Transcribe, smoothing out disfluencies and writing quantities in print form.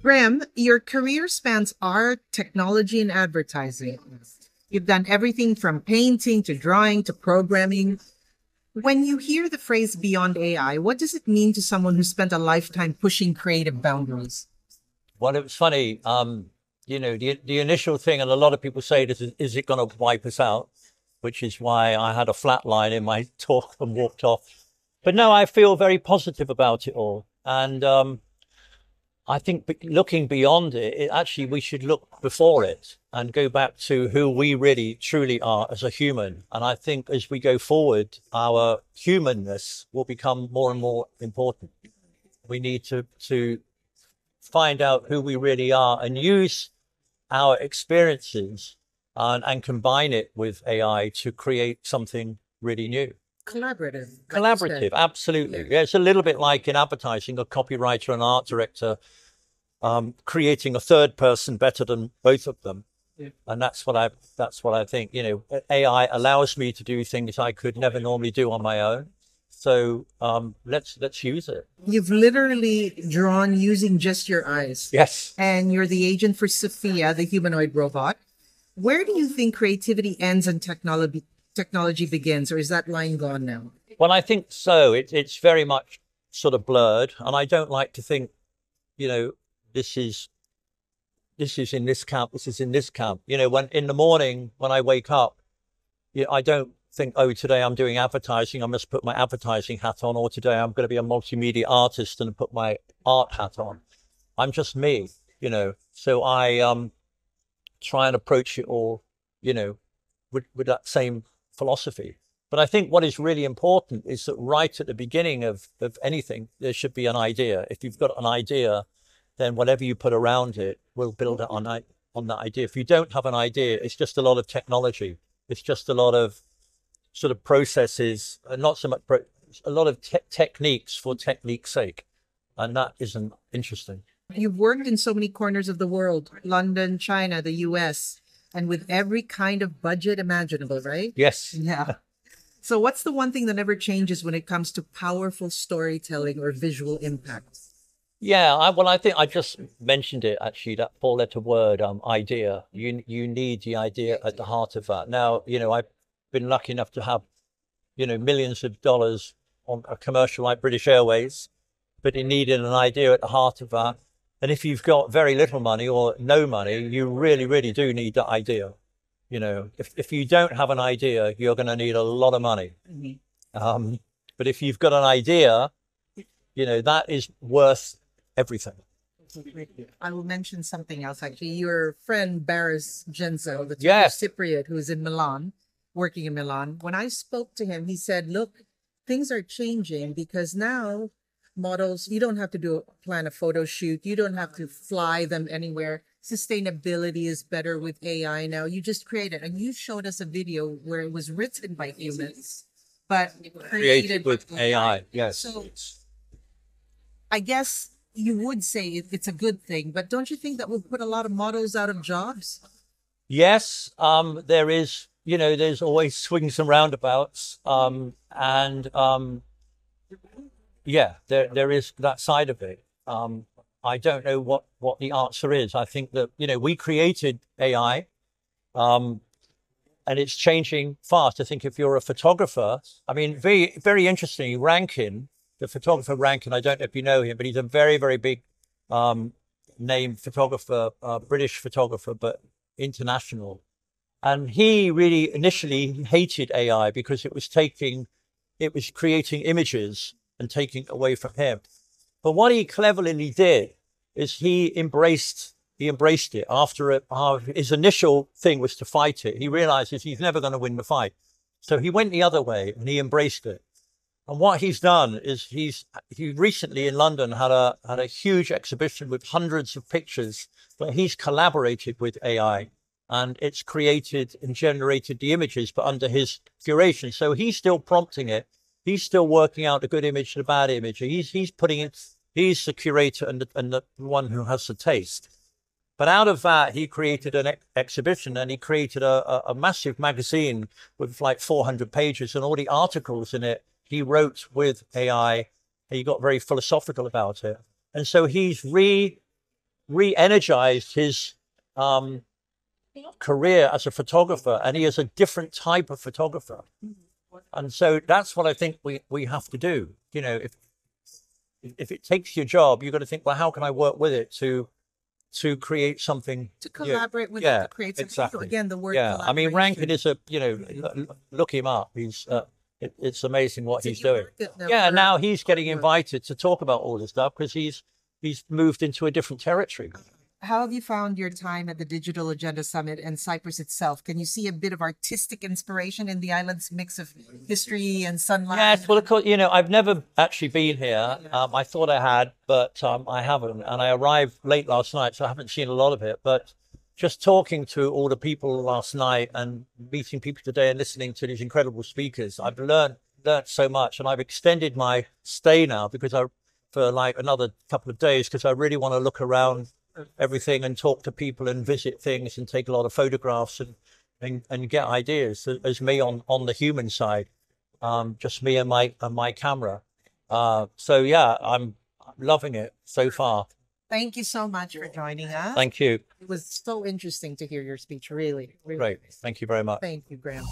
Graham, your career spans art, technology, and advertising. You've done everything from painting to drawing to programming. When you hear the phrase beyond AI, what does it mean to someone who spent a lifetime pushing creative boundaries? Well, it was funny. The initial thing, and a lot of people say this is it going to wipe us out? Which is why I had a flat line in my talk and walked off. But no, I feel very positive about it all. And I think looking beyond it, actually, we should look before it and go back to who we really, truly are as a human. And I think as we go forward, our humanness will become more and more important. We need to find out who we really are and use our experiences and combine it with AI to create something really new. Collaborative, Absolutely. Yeah, it's a little bit like in advertising, a copywriter and art director creating a third person better than both of them. Yeah. And that's what I think. AI allows me to do things I could never normally do on my own. So let's use it. You've literally drawn using just your eyes. Yes. And you're the agent for Sophia, the humanoid robot. Where do you think creativity ends and technology begins, or is that line gone now? Well, I think so. It's very much sort of blurred, and I don't like to think, this is in this camp, this is in this camp. When in the morning when I wake up, I don't think, oh, today I'm doing advertising, I must put my advertising hat on, or today I'm going to be a multimedia artist and put my art hat on. I'm just me, So I try and approach it all, with that same philosophy. But I think what is really important is that right at the beginning of anything, there should be an idea. If you've got an idea, then whatever you put around it will build it on that idea. If you don't have an idea, it's just a lot of technology. It's just a lot of sort of processes, not so much, a lot of techniques for technique's sake. And that isn't interesting. You've worked in so many corners of the world, London, China, the US, and with every kind of budget imaginable, right? Yes. Yeah. So what's the one thing that never changes when it comes to powerful storytelling or visual impact? Yeah, I think I just mentioned it, actually, that four-letter word, idea. You need the idea at the heart of that. Now, I've been lucky enough to have, millions of dollars on a commercial like British Airways, but it needed an idea at the heart of that. And if you've got very little money or no money, you really, really do need that idea. If you don't have an idea, you're going to need a lot of money. Mm-hmm. But if you've got an idea, that is worth everything. I will mention something else, actually. Your friend, Baris Genzo, the Yes. Cypriot, who's in Milan, working in Milan. When I spoke to him, he said, look, things are changing because now models, you don't have to plan a photo shoot. You don't have to fly them anywhere. Sustainability is better with AI now. You just create it. And you showed us a video where it was written by humans, but created with AI. Yes. So I guess you would say it's a good thing, but don't you think that would put a lot of models out of jobs? Yes, there is, there's always swings and roundabouts. Yeah, there is that side of it. I don't know what the answer is. I think that, we created AI, and it's changing fast. I think if you're a photographer, very, very interesting, Rankin, the photographer Rankin, I don't know if you know him, but he's a very, very big name photographer, British photographer, but international. And he really initially hated AI because it was creating images and taking it away from him. But what he cleverly did is he embraced it after his initial thing was to fight it. He realizes he's never going to win the fight. So he went the other way and he embraced it. And what he's done is he recently in London had a huge exhibition with hundreds of pictures where he's collaborated with AI and it's created and generated the images, but under his curation. So he's still prompting it. He's still working out the good image, the bad image. He's putting it, he's the curator and the one who has the taste. But out of that, he created an exhibition and he created a massive magazine with like 400 pages and all the articles in it he wrote with AI. He got very philosophical about it. And so he's re-energized his career as a photographer, and he is a different type of photographer. And so that's what I think we have to do. You know, if it takes your job, you've got to think, well, how can I work with it to create something, to collaborate with yeah, it, to create something. exactly. Again, the word Yeah, I mean, collaboration. Rankin is a, you know, look him up. He's it's amazing what So he's you doing. work at the- Yeah, for- now he's getting invited to talk about all this stuff because he's moved into a different territory. How have you found your time at the Digital Agenda Summit and Cyprus itself? Can you see a bit of artistic inspiration in the island's mix of history and sunlight? Yes, well, of course, you know, I've never actually been here. I thought I had, but I haven't. And I arrived late last night, so I haven't seen a lot of it. But just talking to all the people last night and meeting people today and listening to these incredible speakers, I've learned so much. And I've extended my stay now for like another couple of days because I really want to look around everything and talk to people and visit things and take a lot of photographs and get ideas as me on the human side, just me and my camera. So yeah, I'm loving it so far. Thank you so much for joining us. Thank you. It was so interesting to hear your speech. Really, really. Great. Thank you very much. Thank you, Graham.